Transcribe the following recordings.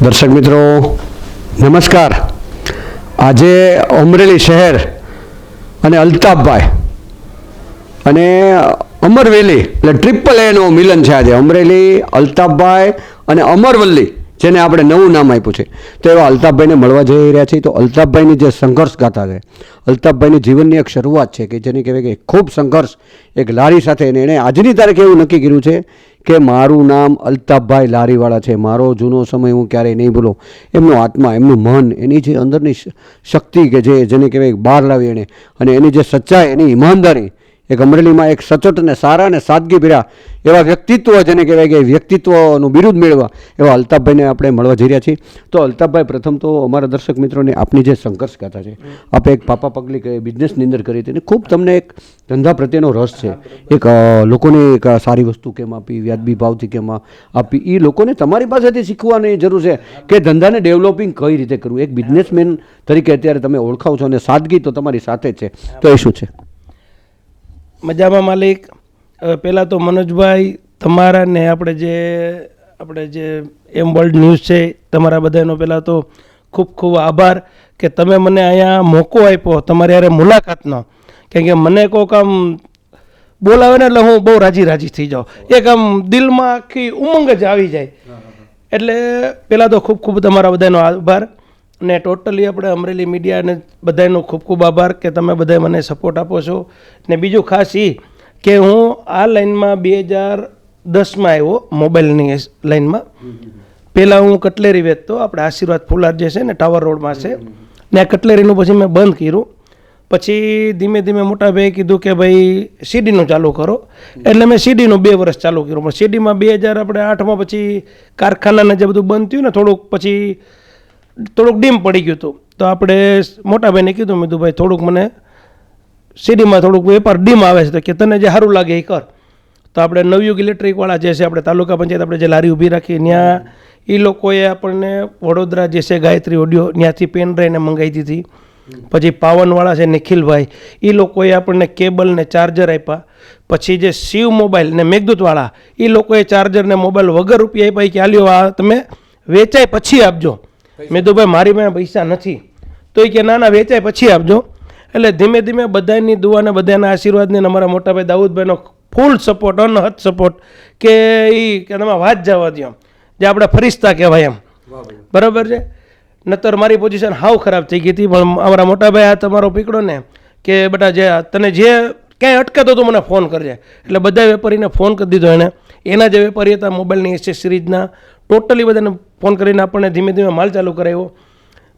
દર્શક મિત્રો નમસ્કાર. આજે અમરેલી શહેર અને અલ્તાફભાઈ અને અમરવેલી એટલે ટ્રિપલ એનું મિલન છે. આજે અમરેલી, અલ્તાફભાઈ અને અમરવલ્લી, જેને આપણે નવું નામ આપ્યું છે, તો એવા અલ્તાફભાઈને મળવા જઈ રહ્યા છીએ. તો અલ્તાફભાઈની જે સંઘર્ષ ગાથા છે, અલ્તાફભાઈની જીવનની એક શરૂઆત છે કે જેને કહેવાય કે ખૂબ સંઘર્ષ એક લારી સાથે. અને એણે આજની તારીખે એવું નક્કી કર્યું છે કે મારું નામ અલ્તાફભાઈ લારીવાળા છે. મારો જૂનો સમય હું ક્યારેય નહીં ભૂલો. એમનો આત્મા, એમનું મન, એની જે અંદરની શક્તિ કે જેને કહેવાય બહાર લાવી એણે, અને એની જે સચ્ચાઈ, એની ઈમાનદારી, એક અમરેલીમાં એક સચોટ અને સારા અને સાદગી ભર્યા એવા વ્યક્તિત્વ, જેને કહેવાય કે વ્યક્તિત્વનું બિરુદ મેળવવા એવા અલ્તાફભાઈને આપણે મળવા જઈ રહ્યા છીએ. તો અલ્તાફભાઈ, પ્રથમ તો અમારા દર્શક મિત્રોને આપની જે સંઘર્ષ ગાથા છે, આપે એક પાપા પગલી બિઝનેસની અંદર કરી હતી અને ખૂબ તમને એક ધંધા પ્રત્યેનો રસ છે, એક લોકોને એક સારી વસ્તુ કેમ આપી, વ્યાજબી ભાવથી કેમ આપી, એ લોકોને તમારી પાસેથી શીખવાની જરૂર છે કે ધંધાને ડેવલપિંગ કઈ રીતે કરવું. એક બિઝનેસમેન તરીકે અત્યારે તમે ઓળખાવ છો અને સાદગી તો તમારી સાથે જ છે, તો એ શું છે? મજામાં માલિક. પહેલાં તો મનોજભાઈ, તમારા ને આપણે જે એમ વર્લ્ડ ન્યૂઝ છે, તમારા બધાનો પહેલાં તો ખૂબ ખૂબ આભાર કે તમે મને અહીંયા મોકો આપ્યો તમારી યારે મુલાકાતનો. કેમ કે મને કોઈક આમ બોલાવે ને એટલે હું બહુ રાજી થઈ જાઉં, એક આમ દિલમાં આખી ઉમંગ જ આવી જાય. એટલે પહેલાં તો ખૂબ ખૂબ તમારા બધાનો આભાર. ને ટોટલી આપણે અમરેલી મીડિયાને બધાનો ખૂબ ખૂબ આભાર કે તમે બધા મને સપોર્ટ આપો છો. ને બીજું ખાસ એ કે હું આ લાઈનમાં 2010માં આવ્યો, મોબાઈલની લાઈનમાં. પહેલાં હું કટલેરી વેચતો, આપણે આશીર્વાદ ફુલાર જે છે ને ટાવર રોડમાં છે, ને આ કટલેરીનું પછી મેં બંધ કર્યું. પછી ધીમે ધીમે મોટા ભાઈએ કીધું કે ભાઈ સીડીનું ચાલુ કરો, એટલે મેં સીડીનું 2 વર્ષ ચાલુ કર્યું. પણ સીડીમાં 2008માં પછી કારખાનાને જે બધું બંધ થયું ને, થોડુંક ડીમ પડી ગયું હતું. તો આપણે મોટાભાઈને કીધું, મેં કીધું ભાઈ થોડુંક મને સીડીમાં થોડુંક વેપાર ડીમ આવે છે, તો કે તને જે સારું લાગે એ કર. તો આપણે નવયુગ ઇલેક્ટ્રિકવાળા જે છે, આપણે તાલુકા પંચાયત આપણે જે લારી ઊભી રાખી, ત્યાં એ લોકોએ આપણને વડોદરા જે છે ગાયત્રી ઓડિયો, ત્યાંથી પેન ડ્રાઈવને મંગાવી દીધી. પછી પાવનવાળા છે નિખિલભાઈ, એ લોકોએ આપણને કેબલ ને ચાર્જર આપ્યા. પછી જે શિવ મોબાઈલ ને મેઘદૂતવાળા, એ લોકોએ ચાર્જર ને મોબાઈલ વગર રૂપિયા આપ્યા કે આલ્યો આ તમે વેચાય પછી આપજો. મેં તો ભાઈ મારી પાસે પૈસા નથી, તો એ કે ના વેચાય પછી આપજો. એટલે ધીમે ધીમે બધાની દુઆને બધાના આશીર્વાદને અમારા મોટાભાઈ દાઉદભાઈનો ફૂલ સપોર્ટ, અનહદ સપોર્ટ કે એ તમે વાત જવા દો, જે આપણે ફરિશ્તા કહેવાય એમ. બરાબર છે. નતર મારી પોઝિશન હાવ ખરાબ થઈ ગઈ હતી. પણ અમારા મોટાભાઈ આ તમારો પીકડો ને કે બેટા જે તને જે ક્યાંય અટકાતો તો મને ફોન કરજે. એટલે બધા વેપારીને ફોન કરી દીધો એણે. એના જે વેપારી હતા મોબાઈલની એસેસરીઝના, ટોટલી બધાને ફોન કરીને આપણને ધીમે ધીમે માલ ચાલુ કરાવ્યો.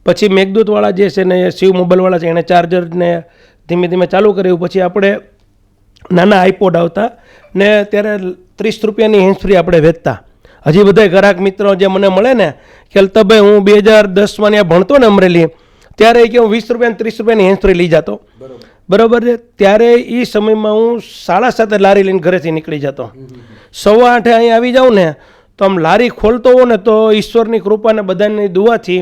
પછી મેઘદૂતવાળા જે છે ને શિવ મોબાઈલવાળા છે, એણે ચાર્જરને ધીમે ધીમે ચાલુ કર્યું. પછી આપણે નાના આઈપોડ આવતા ને ત્યારે 30 રૂપિયાની હેન્ડ ફ્રી આપણે વેચતા. હજી બધા ગ્રાહક મિત્રો જે મને મળે ને કે અલ્તાફભાઈ, હું 2010માં ત્યાં ભણતો ને અમરેલી, ત્યારે કે હું 20 રૂપિયા 30 રૂપિયાની હેન્ડ ફ્રી લઈ જતો. બરાબર છે. ત્યારે એ સમયમાં હું 7:30 લારી લઈને ઘરેથી નીકળી જતો. 8:15 અહીં આવી જાઉં ને તો આમ લારી ખોલતો હોય ને તો ઈશ્વરની કૃપાને બધાની દુઆથી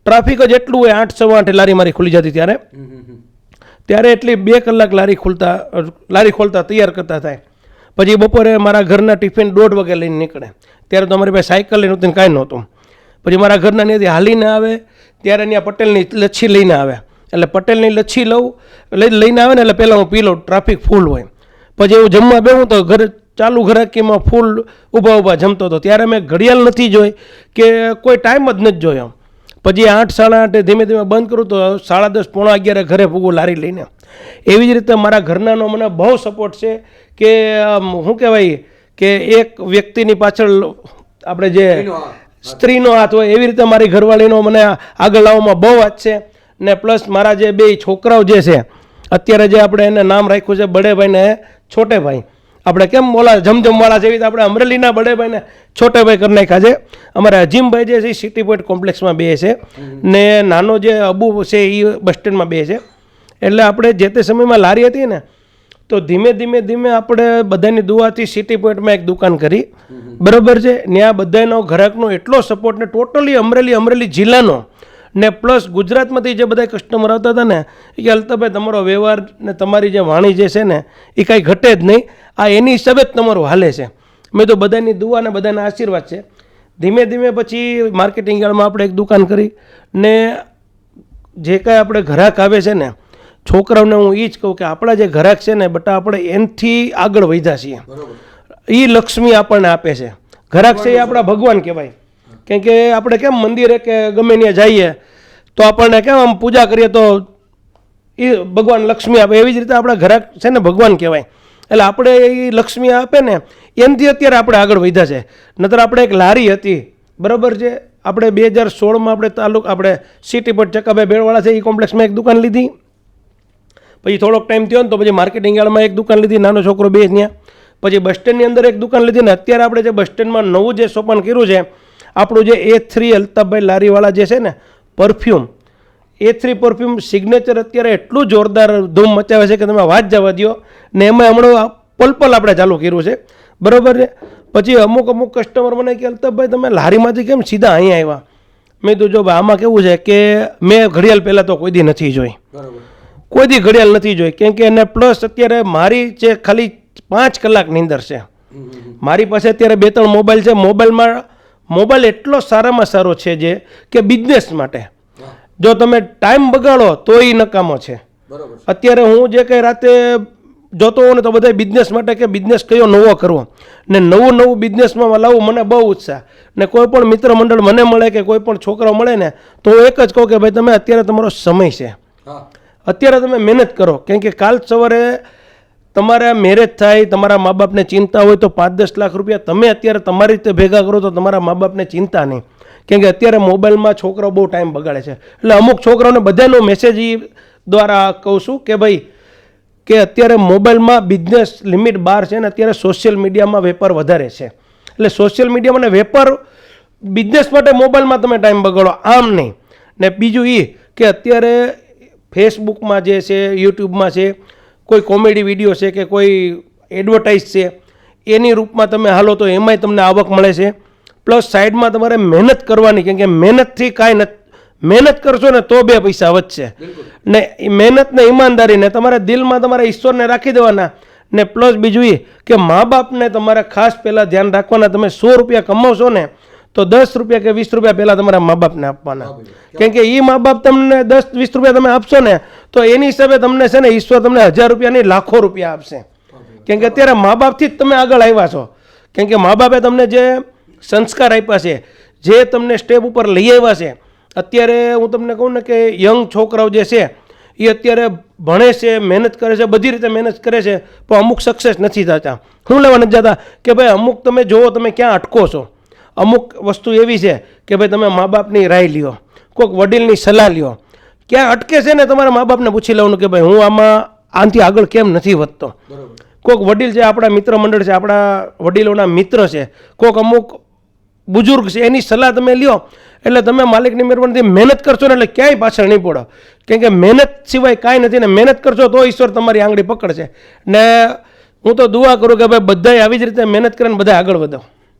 ટ્રાફિક જ એટલું હોય, 8:15 લારી મારી ખુલી જતી. ત્યારે એટલી 2 કલાક લારી ખોલતા તૈયાર કરતા થાય. પછી બપોરે મારા ઘરના ટિફિન 1:30 વાગે લઈને નીકળે. ત્યારે તો અમારી પાસે સાયકલ લઈને નહોતી, કાંઈ નહોતું. પછી મારા ઘરના ત્યાંથી હાલીને આવે, ત્યારે ત્યાં પટેલની લચ્છી લઈને આવે. એટલે પટેલની લચ્છી લઈને આવે ને એટલે પહેલાં હું પી લઉં, ટ્રાફિક ફૂલ હોય. પછી હું જમવા બેહું તો ચાલુ ઘરાકીમાં ફૂલ ઊભા જમતો હતો. ત્યારે મેં ઘડિયાળ નથી જોઈ કે કોઈ ટાઈમ જ નથી જોયો. પછી 8, 8:30 ધીમે ધીમે બંધ કરું તો 10:30, 11 ઘરે પૂગું લારી લઈને. એવી જ રીતે મારા ઘરનાનો મને બહુ સપોર્ટ છે કે શું કહેવાય કે એક વ્યક્તિની પાછળ આપણે જે સ્ત્રીનો હાથ હોય, એવી રીતે મારી ઘરવાળીનો મને આગળ લાવવામાં બહુ હાથ છે. ને પ્લસ મારા જે 2 છોકરાઓ જે છે, અત્યારે જે આપણે એને નામ રાખ્યું છે બડેભાઈ ને છોટેભાઈ, આપણે કેમ બોલા જમજમવાળા જેવી રીતે આપણે અમરેલીના બડેભાઈને છોટેભાઈ કરી નાખ્યા છે. અમારા અજીમભાઈ જે છે એ સિટી પોઈન્ટ કોમ્પ્લેક્સમાં બે છે, ને નાનો જે અબુ છે એ બસ સ્ટેન્ડમાં બે છે. એટલે આપણે જે તે સમયમાં લારી હતી ને, તો ધીમે ધીમે આપણે બધાની દુઆથી સિટી પોઈન્ટમાં એક દુકાન કરી. બરાબર છે. ત્યાં બધાનો ગ્રાહકનો એટલો સપોર્ટ, ને ટોટલી અમરેલી જિલ્લાનો ને પ્લસ ગુજરાતમાંથી જે બધા કસ્ટમર આવતા હતા ને, કે અલ્તાફભાઈ તમારો વ્યવહાર ને તમારી જે વાણી જે છે ને એ કાંઈ ઘટે જ નહીં, આ એની હિસાબે જ તમારું હાલે છે. મેં તો બધાની દુઆ અને બધાના આશીર્વાદ છે. ધીમે ધીમે પછી માર્કેટિંગ યાર્ડમાં આપણે એક દુકાન કરી ને જે કાંઈ આપણે ગ્રાહક આવે છે ને છોકરાઓને હું એ જ કહું કે આપણા જે ગ્રાહક છે ને બટા આપણે એનાથી આગળ વધ્યા છીએ. એ લક્ષ્મી આપણને આપે છે. ગ્રાહક છે એ આપણા ભગવાન કહેવાય. કેમ કે આપણે કેમ મંદિરે કે ગમે ત્યાં જઈએ તો આપણને કેમ આમ પૂજા કરીએ તો એ ભગવાન લક્ષ્મી આપે, એવી જ રીતે આપણા ગ્રાહક છે ને ભગવાન કહેવાય. એટલે આપણે એ લક્ષ્મી આપે ને એનાથી અત્યારે આપણે આગળ વધ્યા છે. નતર આપણે એક લારી હતી, બરાબર છે, આપણે 2016માં આપણે સિટી પર ચકાભાઈ બેળવાળા છે એ કોમ્પ્લેક્સમાં એક દુકાન લીધી. પછી થોડોક ટાઈમ થયો ને તો પછી માર્કેટિંગ યાર્ડમાં એક દુકાન લીધી, નાનો છોકરો બે ત્યાં. પછી બસ સ્ટેન્ડની અંદર એક દુકાન લીધી ને અત્યારે આપણે જે બસ સ્ટેન્ડમાં નવું જે સોપાન કર્યું છે આપણું જે A3 અલ્તાફભાઈ લારીવાળા જે છે ને પરફ્યુમ, A3 પરફ્યુમ સિગ્નેચર અત્યારે એટલું જોરદાર ધૂમ મચાવે છે કે તમે વાત જવા દો. ને એમાં હમણાં પલ આપણે ચાલુ કર્યું છે, બરાબર છે. પછી અમુક કસ્ટમર મને કે અલ્તાફભાઈ તમે લારીમાંથી કેમ સીધા અહીંયા આવ્યા? મેં તો જો ભાઈ આમાં કેવું છે કે મેં ઘડિયાળ પહેલાં તો કોઈ દી નથી જોઈ, કોઈ દી ઘડિયાળ નથી જોઈ. કેમ કે એને પ્લસ અત્યારે મારી જે ખાલી 5 કલાકની અંદર છે. મારી પાસે અત્યારે 2-3 મોબાઈલ છે. મોબાઈલ એટલો સારામાં સારો છે જે કે બિઝનેસ માટે જો તમે ટાઈમ બગાડો તો એ નકામો છે. અત્યારે હું જે કંઈ રાતે જોતો હોઉં ને તો બધા બિઝનેસ માટે કે બિઝનેસ કયો નવો કરવો ને નવું બિઝનેસમાં લાવવું મને બહુ ઉત્સાહ. ને કોઈ પણ મિત્ર મંડળ મને મળે કે કોઈ પણ છોકરો મળે ને તો હું એક જ કહું કે ભાઈ તમે અત્યારે તમારો સમય છે, અત્યારે તમે મહેનત કરો. કેમ કે કાલ સવારે તમારા મેરેજ થાય, તમારા મા બાપને ચિંતા હોય તો 5-10 લાખ રૂપિયા તમે અત્યારે તમારી રીતે ભેગા કરો તો તમારા મા બાપને ચિંતા નહીં. કેમ કે અત્યારે મોબાઈલમાં છોકરાઓ બહુ ટાઈમ બગાડે છે. એટલે અમુક છોકરાઓને બધાનો મેસેજ એ દ્વારા કહું છું કે ભાઈ કે અત્યારે મોબાઈલમાં બિઝનેસ લિમિટ બહાર છે ને અત્યારે સોશિયલ મીડિયામાં વેપાર વધારે છે. એટલે સોશિયલ મીડિયામાં ને વેપાર બિઝનેસ માટે મોબાઈલમાં તમે ટાઈમ બગાડો, આમ નહીં. ને બીજું એ કે અત્યારે ફેસબુકમાં જે છે, યુટ્યુબમાં છે, કોઈ કોમેડી વિડીયો છે કે કોઈ એડવર્ટાઇઝ છે એની રૂપમાં તમે હાલો તો એમાંય તમને આવક મળે છે. પ્લસ સાઈડમાં તમારે મહેનત કરવાની. કેમ કે મહેનતથી કાંઈ નથી, મહેનત કરશો ને તો 2 પૈસા વધશે. ને મહેનત ને ઈમાનદારી ને તમારા દિલમાં તમારા ઈશ્વરને રાખી દેવાના. ને પ્લસ બીજું એ કે મા બાપને તમારે ખાસ પહેલાં ધ્યાન રાખવાના. તમે 100 રૂપિયા કમાવશો ને તો 10 રૂપિયા કે 20 રૂપિયા પહેલાં તમારા મા બાપને આપવાના. કેમ કે એ મા બાપ તમને 10-20 રૂપિયા તમે આપશો ને તો એની હિસાબે તમને છે ને ઈશ્વર તમને 1000 રૂપિયા નહીં લાખો રૂપિયા આપશે. કેમ કે અત્યારે મા બાપથી જ તમે આગળ આવ્યા છો. કેમ કે મા બાપે તમને જે સંસ્કાર આપ્યા છે, જે તમને સ્ટેપ ઉપર લઈ આવ્યા છે. અત્યારે હું તમને કહું ને કે યંગ છોકરાઓ જે છે એ અત્યારે ભણે છે, મહેનત કરે છે, બધી રીતે મહેનત કરે છે, પણ અમુક સક્સેસ નથી થતા. શું લેવા નથી જતા કે ભાઈ અમુક તમે જુઓ તમે ક્યાં અટકો છો. અમુક વસ્તુ એવી છે કે ભાઈ તમે મા બાપની રાય લ્યો, કોઈક વડીલની સલાહ લ્યો. ક્યાં અટકે છે ને તમારા મા બાપને પૂછી લેવાનું કે ભાઈ હું આનાથી આગળ કેમ નથી વધતો. કોઈક વડીલ છે, આપણા મિત્ર મંડળ છે, આપણા વડીલોના મિત્ર છે, કોઈક અમુક બુઝુર્ગ છે, એની સલાહ તમે લ્યો. એટલે તમે માલિકની મહેરબાનીથી મહેનત કરશો ને એટલે ક્યાંય પાછળ નહીં પડો. કેમ કે મહેનત સિવાય કાંઈ નથી. ને મહેનત કરશો તો ઈશ્વર તમારી આંગળી પકડશે. ને હું તો દુઆ કરું કે ભાઈ બધાય આવી જ રીતે મહેનત કરીને બધા આગળ વધો.